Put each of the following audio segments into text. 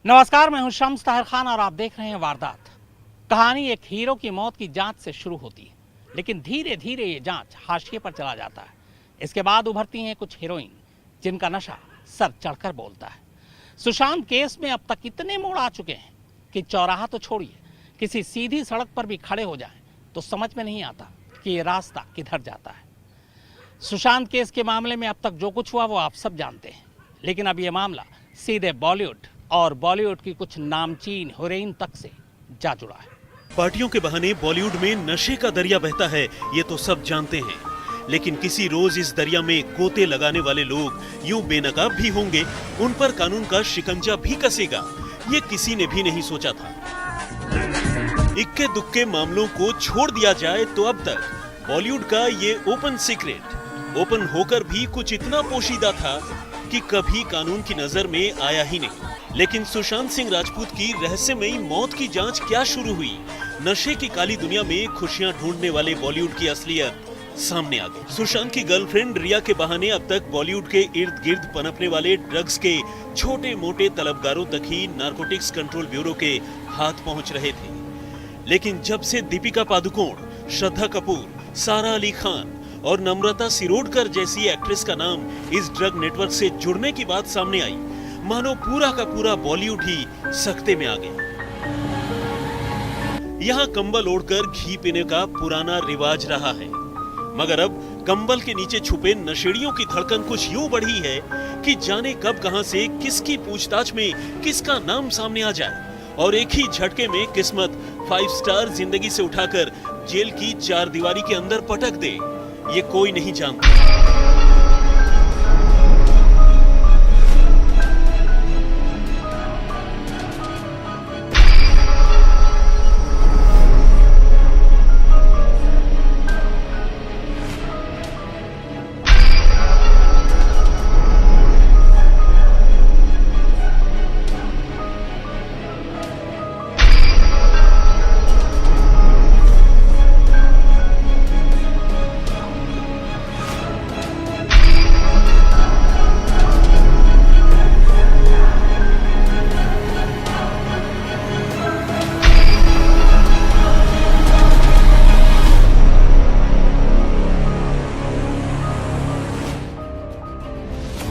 नमस्कार, मैं हूं शम्स ताहिर खान और आप देख रहे हैं वारदात। कहानी एक हीरो की मौत की जांच से शुरू होती है, लेकिन धीरे धीरे ये जांच हाशिए पर चला जाता है। इसके बाद उभरती हैं कुछ हीरोइन जिनका नशा सर चढ़कर बोलता है। सुशांत केस में अब तक इतने मोड़ आ चुके हैं कि चौराहा तो छोड़िए, किसी सीधी सड़क पर भी खड़े हो जाएं तो समझ में नहीं आता कि ये रास्ता किधर जाता है। सुशांत केस के मामले में अब तक जो कुछ हुआ वो आप सब जानते हैं, लेकिन अब ये मामला सीधे बॉलीवुड और बॉलीवुड की कुछ नामचीन हीरोइन तक से जा जुड़ा है। पार्टियों के बहाने बॉलीवुड में नशे का दरिया बहता है, ये तो सब जानते हैं, लेकिन किसी रोज इस दरिया में गोते लगाने वाले लोग यूं बेनकाब भी होंगे, उन पर कानून का शिकंजा भी कसेगा, ये किसी ने भी नहीं सोचा था। इक्के दुक्के मामलों को छोड़ दिया जाए तो अब तक बॉलीवुड का ये ओपन सीक्रेट ओपन होकर भी कुछ इतना पोशीदा था कि कभी कानून की नजर में आया ही नहीं। लेकिन सुशांत सिंह राजपूत की रहस्यमयी मौत की जांच क्या शुरू हुई? नशे की काली दुनिया में खुशियां ढूंढने वाले बॉलीवुड की असलियत सामने आ गई। सुशांत की गर्लफ्रेंड रिया के बहाने अब तक बॉलीवुड के इर्द गिर्द पनपने वाले ड्रग्स के छोटे मोटे तलबगारों तक ही नारकोटिक्स कंट्रोल ब्यूरो के हाथ पहुंच रहे थे। लेकिन जब से दीपिका पादुकोण, श्रद्धा कपूर, सारा अली खान और नम्रता सिरोडकर जैसी एक्ट्रेस का नाम इस ड्रग नेटवर्क से जुड़ने की बात सामने आई, मानो पूरा का पूरा बॉलीवुड ही सख्ते में आ गया। यहाँ कंबल ओढ़कर घी पीने का पुराना रिवाज रहा है, मगर अब कंबल के नीचे छुपे नशेड़ियों की धड़कन कुछ यूं बढ़ी है कि जाने कब कहां से किसकी पूछताछ में किसका नाम सामने आ जाए और एक ही झटके में किस्मत 5 स्टार जिंदगी से उठाकर जेल की 4 दीवारी के अंदर पटक दे, ये कोई नहीं जानता।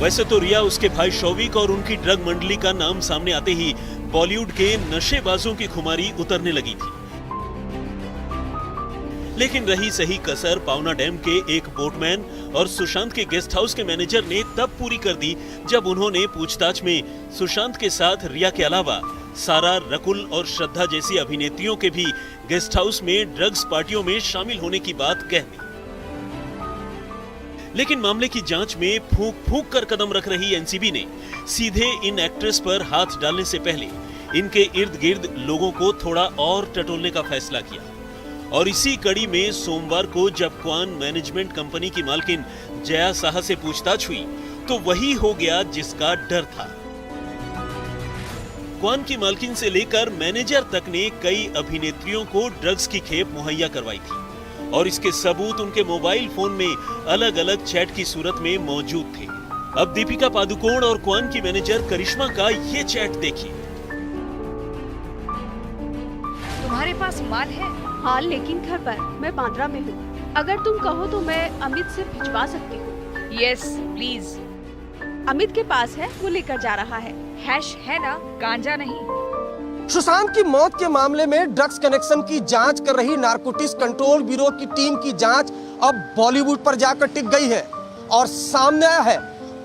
वैसे तो रिया, उसके भाई शौविक और उनकी ड्रग मंडली का नाम सामने आते ही बॉलीवुड के नशेबाजों की खुमारी उतरने लगी थी। लेकिन रही सही कसर पावना डैम के एक बोटमैन और सुशांत के गेस्ट हाउस के मैनेजर ने तब पूरी कर दी जब उन्होंने पूछताछ में सुशांत के साथ रिया के अलावा सारा, रकुल और श्रद्धा जैसी अभिनेत्रियों के भी गेस्ट हाउस में ड्रग्स पार्टियों में शामिल होने की बात कह दी। लेकिन मामले की जांच में फूंक फूंक कर कदम रख रही एनसीबी ने सीधे इन एक्ट्रेस पर हाथ डालने से पहले इनके इर्द गिर्द लोगों को थोड़ा और टटोलने का फैसला किया। और इसी कड़ी में सोमवार को जब क्वान मैनेजमेंट कंपनी की मालकिन जया साहा से पूछताछ हुई तो वही हो गया जिसका डर था। क्वान की मालकिन से लेकर मैनेजर तक ने कई अभिनेत्रियों को ड्रग्स की खेप मुहैया करवाई थी और इसके सबूत उनके मोबाइल फोन में अलग अलग चैट की सूरत में मौजूद थे। अब दीपिका पादुकोण और क्वान की मैनेजर करिश्मा का ये चैट देखिए। तुम्हारे पास माल है? हाँ, लेकिन घर पर, मैं बांद्रा में हूँ। अगर तुम कहो तो मैं अमित से भिजवा सकती हूँ। Yes please. अमित के पास है, वो लेकर जा रहा है। हैश है ना, गांजा नहीं। सुशांत की मौत के मामले में ड्रग्स कनेक्शन की जांच कर रही नारकोटिक्स कंट्रोल ब्यूरो की टीम की जांच अब बॉलीवुड पर जाकर टिक गई है और सामने आया है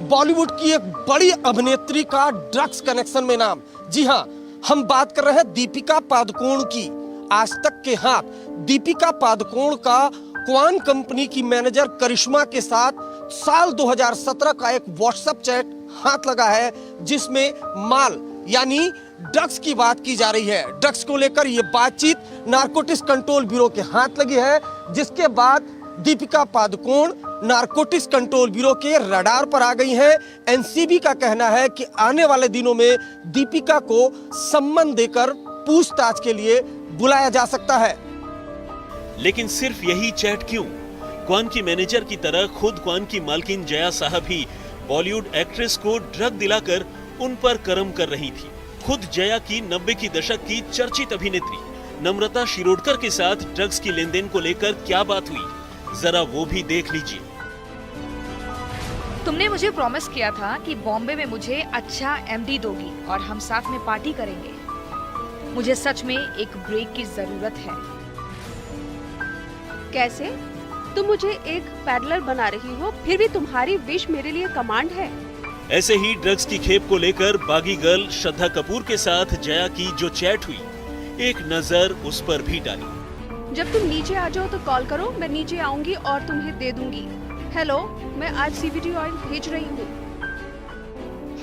बॉलीवुड की एक बड़ी अभिनेत्री का ड्रग्स कनेक्शन में नाम। जी हाँ, हम बात कर रहे हैं दीपिका पादुकोण की। आज तक के हाथ दीपिका पादुकोण का क्वान कंपनी की मैनेजर करिश्मा के साथ साल 2017 का एक व्हाट्सएप चैट हाथ लगा है, जिसमें माल यानी ड्रग्स की बात की जा रही है। ड्रग्स को लेकर यह बातचीत नारकोटिक्स कंट्रोल ब्यूरो के हाथ लगी है, जिसके बाद Deepika Padukone narcotics control bureau के रडार पर आ गई हैं। एनसीबी का कहना है कि आने वाले दिनों में दीपिका को सम्मन देकर पूछताछ के लिए बुलाया जा सकता है। लेकिन सिर्फ यही चैट क्यों? क्वान की मैनेजर की तरह खुद क्वान की मालकिन जया साहा भी बॉलीवुड एक्ट्रेस को ड्रग दिलाकर उन पर कर्म कर रही थी। खुद जया की 90 की दशक की चर्चित अभिनेत्री नम्रता शिरोडकर के साथ ड्रग्स की लेनदेन को लेकर क्या बात हुई, जरा वो भी देख लीजिए। तुमने मुझे प्रॉमिस किया था कि बॉम्बे में मुझे अच्छा एमडी दोगी और हम साथ में पार्टी करेंगे। मुझे सच में एक ब्रेक की जरूरत है। कैसे? तुम मुझे एक पैडलर बना रही हो, फिर भी तुम्हारी विश मेरे लिए कमांड है। ऐसे ही ड्रग्स की खेप को लेकर बागी गर्ल श्रद्धा कपूर के साथ जया की जो चैट हुई, एक नजर उस पर भी डाली। जब तुम नीचे आ जाओ तो कॉल करो, मैं नीचे आऊंगी और तुम्हें दे दूंगी। हेलो, मैं आज सीवीडी ऑयल भेज रही हूँ।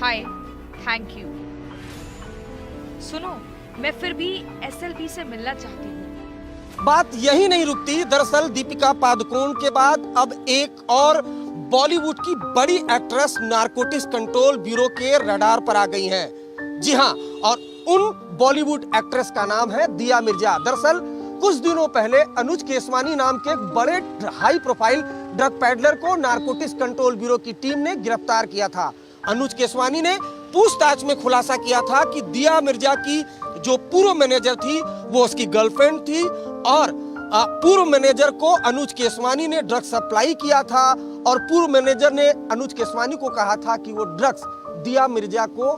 हाय, थैंक यू। सुनो, मैं फिर भी एसएलबी से मिलना चाहती हूँ। बात यही नहीं रुकती। दरअसल दीपिका पादुकोण के बाद अब एक और बॉलीवुड की बड़ी एक्ट्रेस नारकोटिक्स कंट्रोल ब्यूरो के रडार पर आ गई हैं। जी हाँ, और उन बॉलीवुड एक्ट्रेस का नाम है दिया मिर्जा। दरअसल कुछ दिनों पहले अनुज केसवानी नाम के एक बड़े हाई प्रोफाइल ड्रग पैडलर को नारकोटिक्स कंट्रोल ब्यूरो की टीम ने गिरफ्तार किया था। अनुज केसवानी ने पूछताछ में खुलासा किया था कि दिया मिर्जा की जो पूर्व मैनेजर थी वो उसकी गर्लफ्रेंड थी और पूर्व मैनेजर को अनुज केसवानी ने ड्रग्स सप्लाई किया था और पूर्व मैनेजर ने अनुज केसवानी को कहा था कि वो ड्रग्स दिया मिर्जा को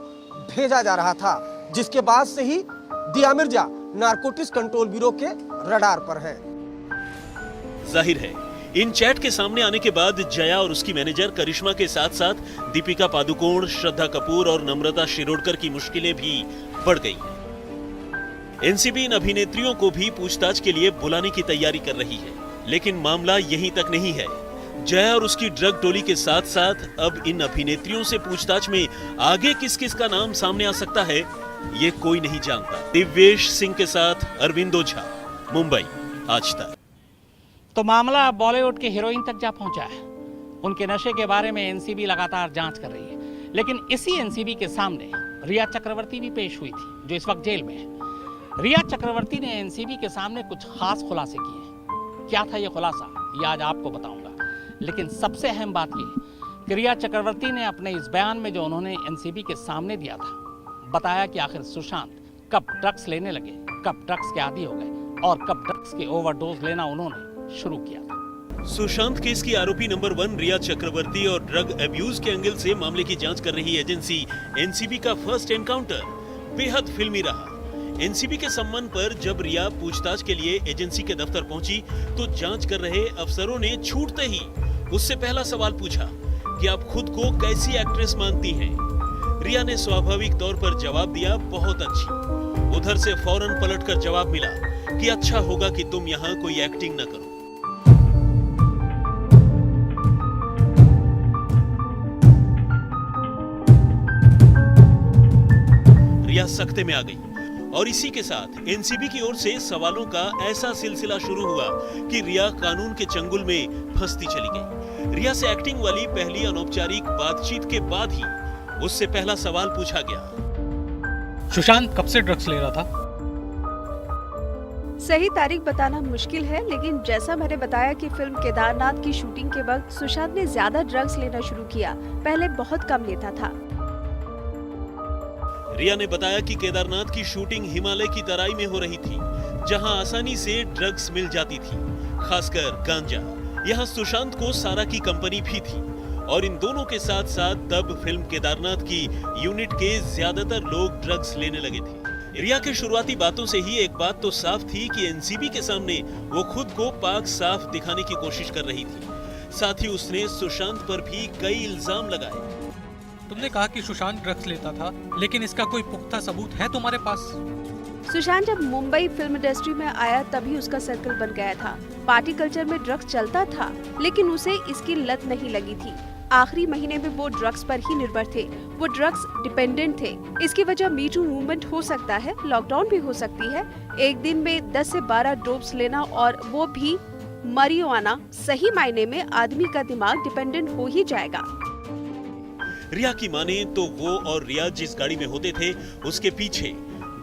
भेजा जा रहा था, जिसके बाद से ही दिया मिर्जा नारकोटिक्स कंट्रोल ब्यूरो के रडार पर है। जाहिर है इन चैट के सामने आने के बाद जया और उसकी मैनेजर करिश्मा के साथ साथ दीपिका पादुकोण, श्रद्धा कपूर और नम्रता शिरोडकर की मुश्किलें भी बढ़ गई हैं। एनसीबी इन अभिनेत्रियों को भी पूछताछ के लिए बुलाने की तैयारी कर रही है, लेकिन मामला यहीं तक नहीं है। जया और उसकी ड्रग टोली के साथ साथ अब इन अभिनेत्रियों से पूछताछ में आगे किस किस का नाम सामने आ सकता है, ये कोई नहीं जानता। दिव्येश सिंह के साथ अरविंदो झा, मुंबई, आज तक। तो मामला बॉलीवुड के हीरोइन तक जा पहुंचा है। उनके नशे के बारे में एनसीबी लगातार जांच कर रही है, लेकिन इसी एनसीबी के सामने रिया चक्रवर्ती भी पेश हुई थी, जो इस वक्त जेल में है। रिया चक्रवर्ती ने एनसीबी के सामने कुछ खास खुलासे किए। क्या था ये खुलासा, ये आज आपको बताऊंगा। लेकिन सबसे अहम बात ये कि रिया चक्रवर्ती ने अपने इस बयान में जो उन्होंने एनसीबी के सामने दिया था, बताया कि आखिर सुशांत कब ड्रग्स लेने लगे, कब ड्रग्स के आदी हो गए और कब ड्रग्स के ओवरडोज लेना उन्होंने शुरू किया था। सुशांत केस की आरोपी नंबर 1 रिया चक्रवर्ती और ड्रग अब्यूज के एंगल से मामले की जांच कर रही एजेंसी एनसीबी का फर्स्ट एनकाउंटर बेहद फिल्मी रहा। एनसीबी के सम्मान पर जब रिया पूछताछ के लिए एजेंसी के दफ्तर पहुंची तो जांच कर रहे अफसरों ने छूटते ही उससे पहला सवाल पूछा कि आप खुद को कैसी एक्ट्रेस मानती हैं। रिया ने स्वाभाविक तौर पर जवाब दिया, बहुत अच्छी। उधर से फौरन पलटकर जवाब मिला कि अच्छा होगा कि तुम यहाँ कोई एक्टिंग न करो। रिया सख्ते में आ गई और इसी के साथ एनसीबी की ओर से सवालों का ऐसा सिलसिला शुरू हुआ कि रिया कानून के चंगुल में फंसती चली गई। रिया से एक्टिंग वाली पहली अनौपचारिक बातचीत के बाद ही उससे पहला सवाल पूछा गया, सुशांत कब से ड्रग्स ले रहा था? सही तारीख बताना मुश्किल है, लेकिन जैसा मैंने बताया कि फिल्म केदारनाथ की शूटिंग के वक्त सुशांत ने ज्यादा ड्रग्स लेना शुरू किया। पहले बहुत कम लेता था। रिया ने बताया कि केदारनाथ की शूटिंग हिमालय की तराई में हो रही थी, जहां आसानी से ड्रग्स मिल जाती थी, खासकर गांजा। यहां सुशांत को सारा की कंपनी भी थी और इन दोनों के साथ साथ तब फिल्म केदारनाथ की यूनिट के ज्यादातर लोग ड्रग्स लेने लगे थे। रिया के शुरुआती बातों से ही एक बात तो साफ थी कि एनसीबी के सामने वो खुद को पाक साफ दिखाने की कोशिश कर रही थी। साथ ही उसने सुशांत पर भी कई इल्जाम लगाए। तुमने कहा कि सुशांत ड्रग्स लेता था, लेकिन इसका कोई पुख्ता सबूत है तुम्हारे पास? सुशांत जब मुंबई फिल्म इंडस्ट्री में आया तभी उसका सर्कल बन गया था। पार्टी कल्चर में ड्रग्स चलता था, लेकिन उसे इसकी लत नहीं लगी थी। आखिरी महीने में वो ड्रग्स पर ही निर्भर थे। वो ड्रग्स डिपेंडेंट थे। इसकी वजह मीटू मूवमेंट हो सकता है, लॉकडाउन भी हो सकती है। एक दिन में 10 से 12 डोप्स लेना और वो भी marijuana, सही मायने में आदमी का दिमाग डिपेंडेंट हो ही जाएगा। रिया की माने तो वो और रिया जिस गाड़ी में होते थे उसके पीछे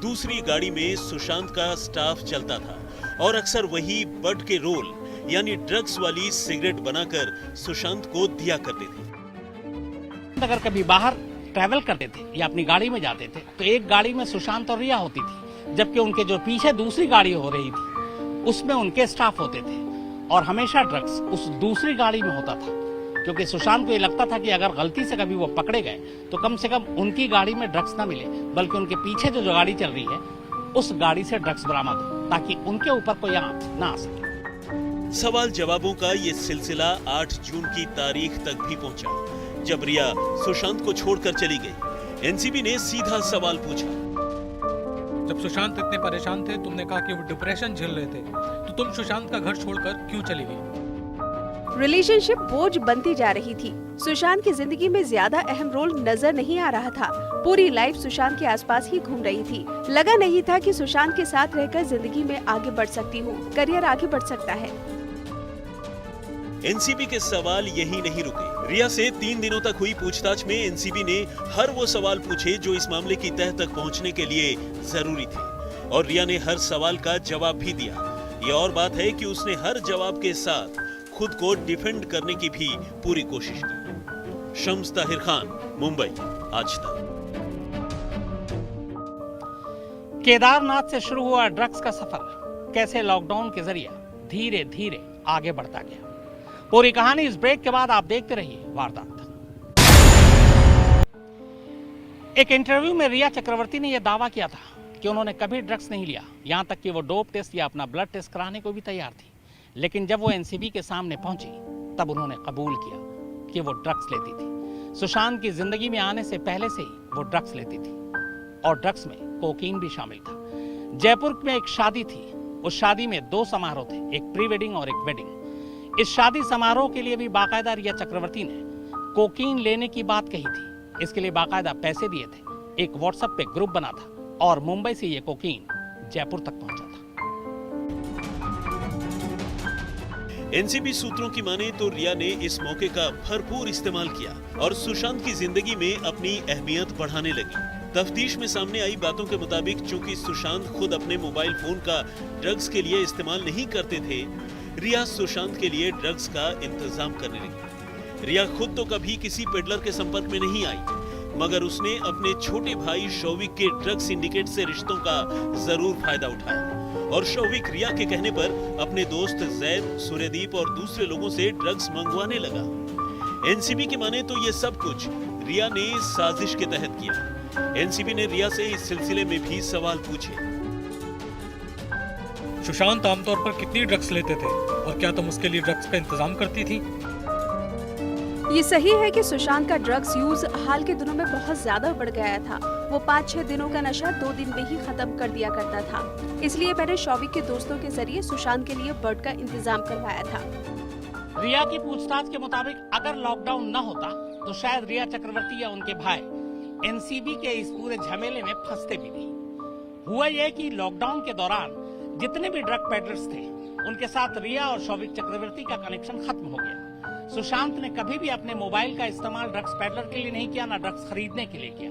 दूसरी गाड़ी में सुशांत का स्टाफ चलता था और अक्सर वही बड के रोल यानी ड्रग्स वाली सिगरेट बनाकर सुशांत को दिया करते थे। अगर कभी बाहर ट्रैवल करते थे या अपनी गाड़ी में जाते थे तो एक गाड़ी में सुशांत और रिया होती थी, जबकि उनके जो पीछे दूसरी गाड़ी हो रही थी उसमें उनके स्टाफ होते थे और हमेशा ड्रग्स उस दूसरी गाड़ी में होता था, क्योंकि सुशांत को ये लगता था कि अगर गलती से कभी वो पकड़े गए तो कम से कम उनकी गाड़ी में ड्रग्स ना मिले, बल्कि उनके पीछे जो गाड़ी चल रही है उस गाड़ी से ड्रग्स बरामद हो, ताकि उनके ऊपर कोई आंच ना आ सके। सवाल जवाबों का ये सिलसिला 8 जून की तारीख तक भी पहुंचा, जब रिया सुशांत को छोड़कर चली गई। एनसीबी ने सीधा सवाल पूछा, जब सुशांत इतने परेशान थे, तुमने कहा कि वो डिप्रेशन झेल रहे थे, तो तुम सुशांत का घर छोड़कर क्यों चली गई? रिलेशनशिप बोझ बनती जा रही थी। सुशांत की जिंदगी में ज्यादा अहम रोल नजर नहीं आ रहा था। पूरी लाइफ सुशांत के आसपास ही घूम रही थी। लगा नहीं था कि सुशांत के साथ रहकर जिंदगी में आगे बढ़ सकती हूँ, करियर आगे बढ़ सकता है। एनसीबी के सवाल यही नहीं रुके। रिया से 3 दिनों तक हुई पूछताछ में एनसीबी ने हर वो सवाल पूछे जो इस मामले की तह तक पहुंचने के लिए जरूरी थे, और रिया ने हर सवाल का जवाब भी दिया। ये और बात है कि उसने हर जवाब के साथ खुद को डिफेंड करने की भी पूरी कोशिश की। शम्स ताहिर खान, मुंबई, आज तक। केदारनाथ से शुरू हुआ ड्रग्स का सफर कैसे लॉकडाउन के जरिए धीरे धीरे आगे बढ़ता गया, पूरी कहानी इस ब्रेक के बाद आप देखते रहिए वारदात। एक इंटरव्यू में रिया चक्रवर्ती ने यह दावा किया था कि उन्होंने कभी ड्रग्स नहीं लिया, यहां तक कि वो डोप टेस्ट या अपना ब्लड टेस्ट कराने को भी तैयार थी। लेकिन जब वो एनसीबी के सामने पहुंची तब उन्होंने कबूल किया कि वो ड्रग्स लेती थी। सुशांत की जिंदगी में आने से पहले से ही वो ड्रग्स लेती थी, और ड्रग्स में कोकीन भी शामिल था। जयपुर में एक शादी थी, उस शादी में 2 समारोह थे, एक प्री वेडिंग और एक वेडिंग। इस शादी समारोह के लिए भी बाकायदा रिया चक्रवर्ती ने कोकीन लेने की बात कही थी। इसके लिए बाकायदा पैसे दिए थे, एक व्हाट्सएप पे ग्रुप बना था और मुंबई से ये कोकीन जयपुर तक पहुंचा था। एनसीबी सूत्रों की माने तो रिया ने इस मौके का भरपूर इस्तेमाल किया और सुशांत की जिंदगी में अपनी अहमियत बढ़ाने लगी। तफ्तीश में सामने आई बातों के मुताबिक चूंकि सुशांत खुद अपने मोबाइल फोन का ड्रग्स के लिए इस्तेमाल नहीं करते थे, रिया सुशांत के लिए ड्रग्स का इंतजाम करने लगी। रिया खुद तो कभी किसी पेडलर के संपर्क में नहीं आई, मगर उसने अपने छोटे भाई शौविक के ड्रग्स सिंडिकेट से रिश्तों का जरूर फायदा उठाया, और शौविक रिया के कहने पर अपने दोस्त जैद, सूर्यदीप और दूसरे लोगों से ड्रग्स मंगवाने लगा। एनसीबी की माने तो ये सब कुछ रिया ने साजिश के तहत किया। एनसीबी ने रिया से इस सिलसिले में भी सवाल पूछे। सुशांत आमतौर पर कितनी ड्रग्स लेते थे, और क्या तुम उसके लिए ड्रग्स का इंतजाम करती थी? ये सही है कि सुशांत का ड्रग्स यूज हाल के दिनों में बहुत ज्यादा बढ़ गया था। वो 5-6 दिनों का नशा 2 दिन में ही खत्म कर दिया करता था। इसलिए मैंने शौविक के दोस्तों के जरिए सुशांत के लिए बर्ड का इंतजाम करवाया था। रिया की पूछताछ के मुताबिक अगर लॉकडाउन न होता तो शायद रिया चक्रवर्ती या उनके भाई एनसीबी के इस पूरे झमेले में फंसते भी नहीं। हुआ यह कि लॉकडाउन के दौरान जितने भी ड्रग पेडलर्स थे उनके साथ रिया और शौविक चक्रवर्ती का कनेक्शन खत्म हो गया। सुशांत ने कभी भी अपने मोबाइल का इस्तेमाल ड्रग्स पेडलर के लिए नहीं किया, ना ड्रग्स खरीदने के लिए किया।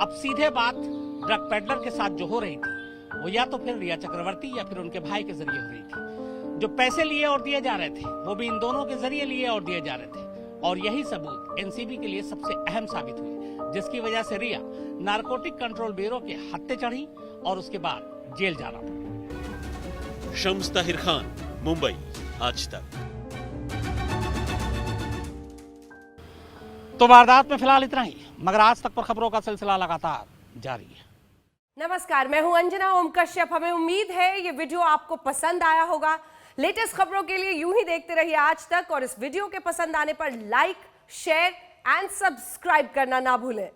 अब सीधे बात ड्रग पेडलर के साथ जो हो रही थी वो या तो फिर रिया चक्रवर्ती या फिर उनके भाई के जरिए हो रही थी। जो पैसे लिए और दिए जा रहे थे वो भी इन दोनों के जरिए लिए और दिए जा रहे थे, और यही सबूत एनसीबी के लिए सबसे अहम साबित हुए, जिसकी वजह से रिया नारकोटिक कंट्रोल ब्यूरो के हत्थे चढ़ी और उसके बाद जेल जाना पड़ा। शम्स ताहिर खान, मुंबई, आज तक। तो वारदात में फिलहाल इतना ही, मगर आज तक पर खबरों का सिलसिला लगातार जारी है। नमस्कार, मैं हूं अंजना ओम कश्यप। हमें उम्मीद है ये वीडियो आपको पसंद आया होगा। लेटेस्ट खबरों के लिए यूं ही देखते रहिए आज तक, और इस वीडियो के पसंद आने पर लाइक, शेयर एंड सब्सक्राइब करना ना भूलें।